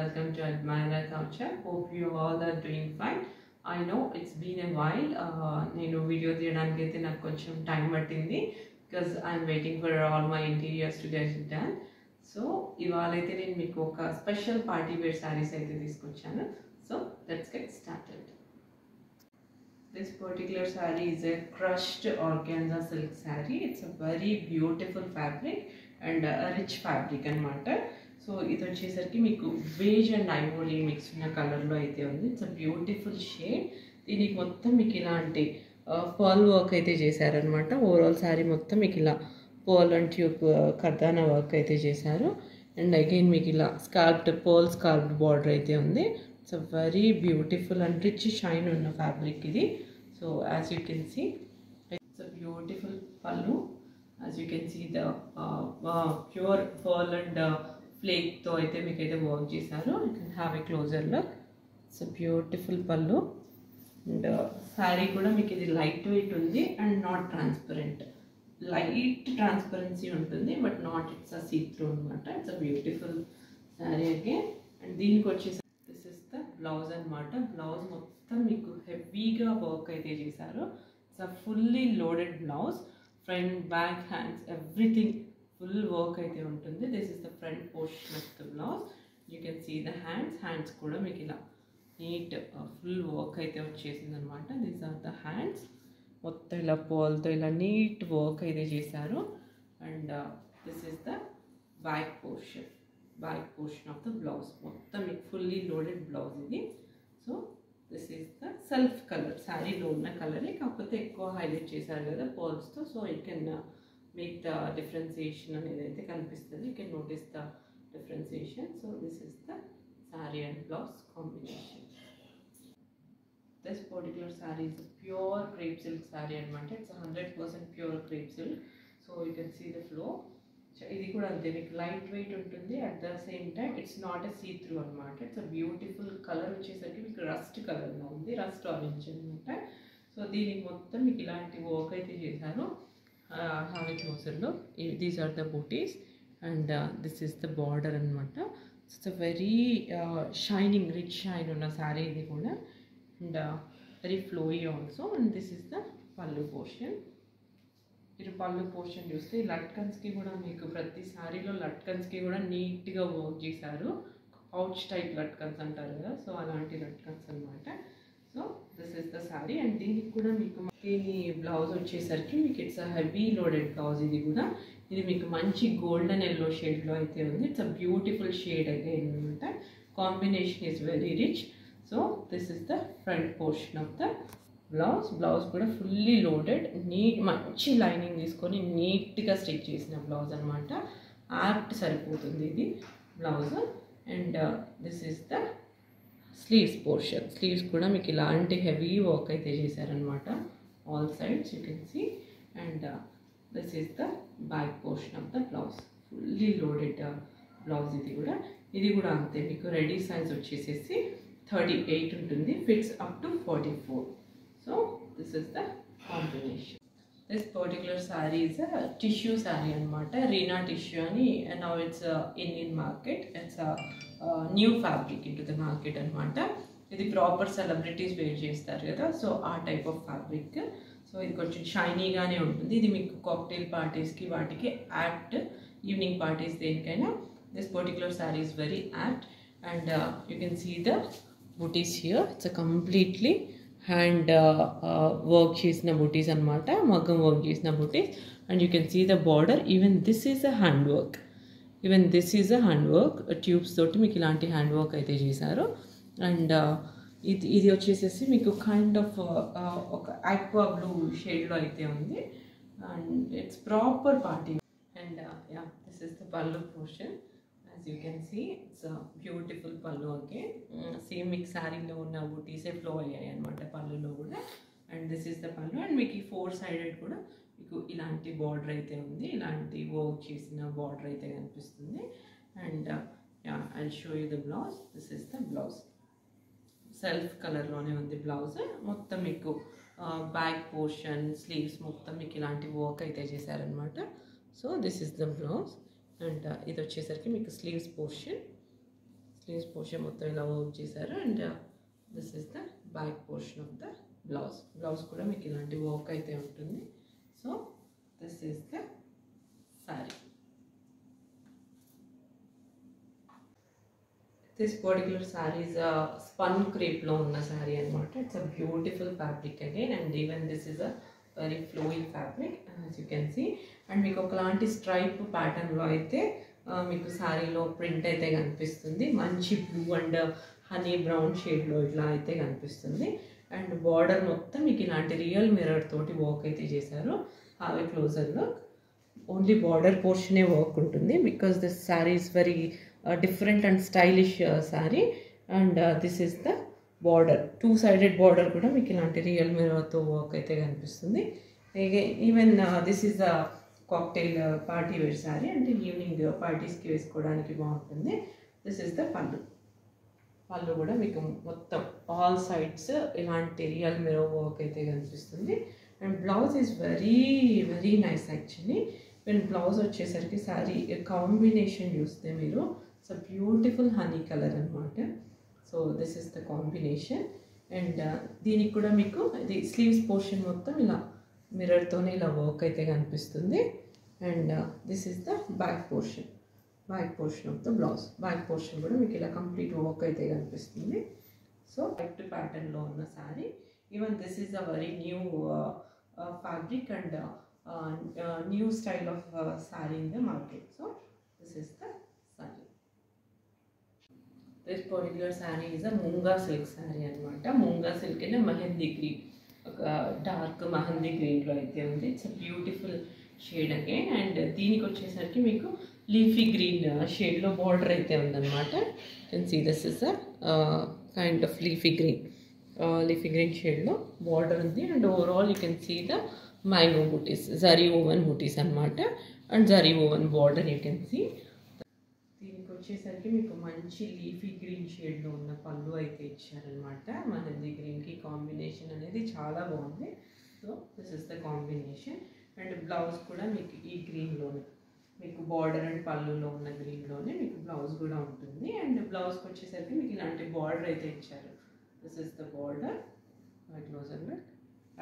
welcome to Admira Culture. Hope you all are doing fine. I know it's been a while. నేను video తీయడానికి అయితే నాకు కొంచెం time పట్టింది because I'm waiting for all my interiors to get it done. So ఇవాళ అయితే నేను మీకు ఒక స్పెషల్ పార్టీ వేర్ సారీస్ అయితే తీసుకొచ్చాను. So let's get started. This particular saree is a crushed organza silk saree. It's a very beautiful fabric and a rich fabric anamata. So ఇది వచ్చేసరికి మీకు బేజ్ అండ్ ఐవోరీ మిక్స్ ఉన్న కలర్లో అయితే ఉంది. It's a beautiful shade. దీనికి మొత్తం మీకు ఇలాంటి పర్ల్ వర్క్ అయితే చేశారనమాట. ఓవరాల్ శారీ మొత్తం మీకు ఇలా పర్ల్ అండ్ ట్యూబ్ కర్దానా వర్క్ అయితే చేశారు. అండ్ అగైన్ మీకు ఇలా స్కార్ప్డ్ పర్ల్ స్కార్ప్డ్ బార్డర్ అయితే ఉంది. It's a very beautiful and rich shine ఉన్న ఫ్యాబ్రిక్ ఇది. So as you can see it's a beautiful pallu. As you can see the pure pearl and flake తో అయితే మీకైతే వర్క్ చేశారు. You can have a closer look. It's a beautiful pallu. And sari కూడా మీకు ఇది light weight ఉంది and not transparent. Light transparency ఉంటుంది but not it's a see through అనమాట. It's a beautiful sari again. And దీనికి వచ్చేసి దిస్ ఇస్ ద బ్లౌజ్ అనమాట. Blouse మొత్తం మీకు హెవీగా వర్క్ అయితే చేశారు. It's a fully loaded blouse. Front back hands everything full work అయితే ఉంటుంది. This is the front portion of the blouse. You can see the hands కూడా మీకు ఇలా నీట్ ఫుల్ వర్క్ అయితే వచ్చేసింది అనమాట. These are the hands. మొత్తం ఇలా పోల్తో ఇలా నీట్ వర్క్ అయితే చేశారు. And this is the back portion of the blouse. మొత్తం మీకు ఫుల్లీ లోడెడ్ బ్లౌజ్ ఇది. So this is the self colour. శారీలో ఉన్న కలరే కాకపోతే ఎక్కువ హైలైట్ చేశారు కదా పర్ల్స్తో. So you can make the differentiation అనేది అయితే కనిపిస్తుంది. You can notice the differentiation. So this is the saree and blouse combination. This particular saree is a pure crepe silk saree అనమాట. It's 100% pure crepe silk. So you can see the flow. ఇది కూడా అంతే మీకు light weight ఉంటుంది. At the same time it's not a see through అనమాట. It's a beautiful colour వచ్చేసరికి మీకు rust కలర్లో ఉంది. రస్ట్ ఆరెంజ్ అనమాట. సో దీనికి మొత్తం మీకు ఇలాంటి వర్క్ అయితే చేశారు. Have a closer look. These are the booties and this is the border anamata. It's a very shining rich shine on a saree idi kuda and very flowy also. And this is the pallu portion. Iru pallu portion chuste latkans ki kuda meeku prati saree lo latkans ki kuda neat ga work chesaru. Pouch type latkans antaru kada. So alanti latkans anamata. So this is the sari. And దీనికి కూడా మీకు దీని blouse వచ్చేసరికి మీకు it's a heavy loaded blouse. ఇది మీకు మంచి golden yellow షేడ్లో అయితే ఉంది. It's a beautiful shade again అనమాట. Combination is very rich. So this is the front portion of the blouse. Blouse కూడా ఫుల్లీ లోడెడ్ నీట్ మంచి లైనింగ్ తీసుకొని నీట్గా స్టిచ్ చేసిన బ్లౌజ్ అనమాట. యాప్ట్ సరిపోతుంది ఇది blouse. And this is the sleeves portion. Sleeves కూడా మీకు ఇలాంటి హెవీ వర్క్ అయితే చేశారనమాట. All sides you can see. And this is the back portion of the blouse. Fully loaded blouse ఇది కూడా అంతే. మీకు రెడీ సైజ్ వచ్చేసేసి 38 ఉంటుంది. Fits up to 44. So this is the combination. This particular sari is a tissue sari అనమాట. Reena tissue అని. And now it's Indian market. It's new fabric into the market అనమాట. ఇది ప్రాపర్ సెలబ్రిటీస్ వేర్ చేస్తారు కదా. So ఆ type of fabric. So ఇది కొంచెం షైనీగానే ఉంటుంది. ఇది మీకు కాక్టైల్ పార్టీస్కి వాటికి యాప్ట్. ఈవినింగ్ పార్టీస్ దేనికైనా this particular sari is very apt. And you can see the buttis here. It's a completely hand work చేసిన బూటీస్ అనమాట. మగ్గం వర్క్ చేసిన buttis. And you can see the border. Even this is a hand work. Tubes తోటి మీకు ఇలాంటి hand work అయితే చేశారు. And ఇది వచ్చేసేసి మీకు కైండ్ ఆఫ్ ఒక ఆక్వా బ్లూ షేడ్లో అయితే ఉంది. And it's proper party. And yeah this is the pallu portion. As you can see it's beautiful pallu again. Same మీకు శారీలో ఉన్న బూటీసే ఫ్లో అయ్యాయి అనమాట పళ్ళులో కూడా. And this is the pallu. And మీకు ఈ 4 సైడెడ్ కూడా మీకు ఇలాంటి బార్డర్ అయితే ఉంది. ఇలాంటి వర్క్ చేసిన బార్డర్ అయితే కనిపిస్తుంది. And I show you the blouse. This is the blouse. Self కలర్లోనే ఉంది బ్లౌజ్. మొత్తం మీకు బ్యాక్ పోర్షన్ స్లీవ్స్ మొత్తం మీకు ఇలాంటి వర్క్ అయితే చేశారనమాట. So this is the blouse. And ఇది వచ్చేసరికి మీకు స్లీవ్స్ పోర్షన్. స్లీవ్స్ పోర్షన్ మొత్తం ఇలా వర్క్ చేశారు. And this is the back portion of the blouse కూడా మీకు ఇలాంటి వర్క్ అయితే ఉంటుంది. So this is the sari. This particular sari is spun క్రేప్లో ఉన్న సారీ అనమాట. It's a beautiful fabric again, and even this is a very flowing fabric as you can see. And మీకు ఒకలాంటి స్ట్రైప్ ప్యాటర్న్లో అయితే మీకు శారీలో ప్రింట్ అయితే కనిపిస్తుంది. మంచి బ్లూ అండ్ హనీ బ్రౌన్ షేడ్లో ఇట్లా అయితే కనిపిస్తుంది. అండ్ బార్డర్ మొత్తం మీకు ఇలాంటి రియల్ మిర్రర్ తోటి వర్క్ అయితే చేశారు. Have a closer look. Only border పోర్షనే వర్క్ ఉంటుంది because this sari is very different and stylish sari. And this is the border, 2-sided border కూడా మీకు ఇలాంటి రియల్ మిర్రర్తో వర్క్ అయితే కనిపిస్తుంది. Even this is a cocktail party wear sari, అంటే ఈవినింగ్ పార్టీస్కి వేసుకోవడానికి బాగుంటుంది. దిస్ ఇస్ ద పళ్ళు కూడా మీకు మొత్తం ఆల్ సైడ్స్ ఇలాంటి రియల్ మిర్రర్ వర్క్ అయితే కనిపిస్తుంది. And blouse is very very nice actually. And blouse వచ్చేసరికి శారీ కాంబినేషన్ చూస్తే మీరు it's a beautiful honey colour అనమాట. So this is the combination. And దీనికి కూడా మీకు ఇది స్లీవ్స్ పోర్షన్ మొత్తం ఇలా మిర్రర్తోనే ఇలా వర్క్ అయితే కనిపిస్తుంది. And this is the back portion of the blouse. Back portion కూడా మీకు ఇలా కంప్లీట్ వర్క్ అయితే కనిపిస్తుంది. సో కరెక్ట్ ప్యాటర్న్లో ఉన్న sari. Even this is a very new fabric and new style of sari in the market. So this is the sari. This particular sari is a Munga silk sari అనమాట. Munga silk అంటే mehndi green, ఒక డార్క్ మెహందీ గ్రీన్లో అయితే ఉంది. It's a beautiful shade again. And దీనికి వచ్చేసరికి మీకు leafy green షేడ్లో బార్డర్ అయితే ఉందన్నమాట. Can see this is a kind of leafy green షేడ్లో బార్డర్ ఉంది. And overall you can see the mango buttis, zari woven buttis అనమాట. And zari woven border you can see. దీనికి వచ్చేసరికి మీకు మంచి లీఫీ గ్రీన్ షేడ్లో ఉన్న పళ్ళు అయితే ఇచ్చారనమాట. మెహందీ గ్రీన్కి కాంబినేషన్ అనేది చాలా బాగుంది. So this is the combination. And blouse కూడా మీకు ఈ గ్రీన్లోనే, మీకు బార్డర్ అండ్ పళ్ళులో ఉన్న గ్రీన్లోనే మీకు బ్లౌజ్ కూడా ఉంటుంది. అండ్ బ్లౌజ్కి వచ్చేసరికి మీకు ఇలాంటి బార్డర్ అయితే ఇచ్చారు. This is the border closer look.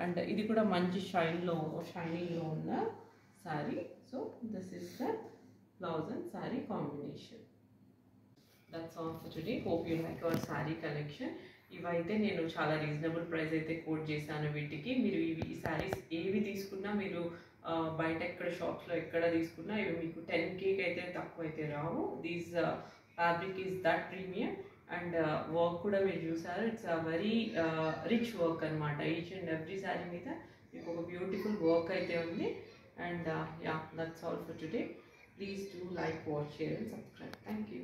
And ఇది కూడా మంచి షైనింగ్లో ఉన్న sari. So this is the blouse and sari combination. That's all for today. Hope you like our sari collection. ఇవైతే నేను చాలా రీజనబుల్ ప్రైస్ అయితే కోట్ చేశాను వీటికి. మీరు ఈ శారీస్ ఏవి తీసుకున్నా మీరు బయట ఎక్కడ షాప్స్లో ఎక్కడ తీసుకున్నా ఇవి మీకు 10Kకి అయితే తక్కువ అయితే రావు. These fabric is that premium. And work కూడా మీరు చూసారు, it's a very rich work అనమాట. ఈచ్ అండ్ ఎవ్రీ శారీ మీద మీకు ఒక బ్యూటిఫుల్ వర్క్ అయితే ఉంది. And yeah, that's all for today. Please do like, watch, share and subscribe. Thank you.